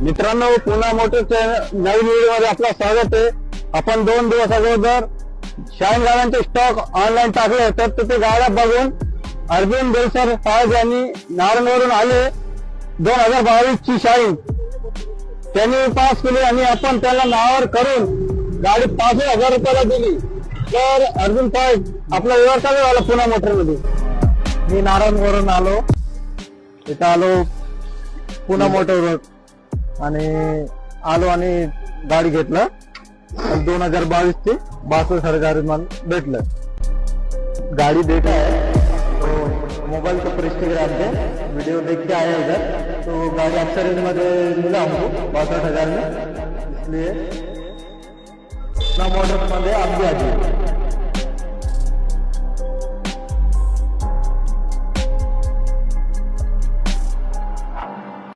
मित्रांनो, पुन्हा मोटरच्या नवीन व्हिडिओमध्ये आपलं स्वागत आहे। आपण 2 दिवस अगोदर शाईन गाड्यांचे स्टॉक ऑनलाईन टाकले, तर ते गाड्या बघून अर्जुन बेलसर साहेब यांनी नारायणवरून आले 2022 ची शाईन त्यांनी पास केली आणि आपण त्याला नावावर करून गाडी 5,000 रुपयाला दिली। तर अर्जुन साहेब, आपला व्यवहार काय झाला पुन्हा मोटरमध्ये? मी नारायणवरून आलो, इथं आलो पुन्हा मोटरवर आणि गाडी घेतलं 2022 चे 62,000 मला भेटलं। गाड़ी देखा है तो मोबाइल के पर इंस्टाग्राम पे वीडियो देख के आया इधर, तो गाड़ी अच्छा रेंज में मिला हमको 62,000 में, इसलिए ना मॉडल में आप भी आ जाइए।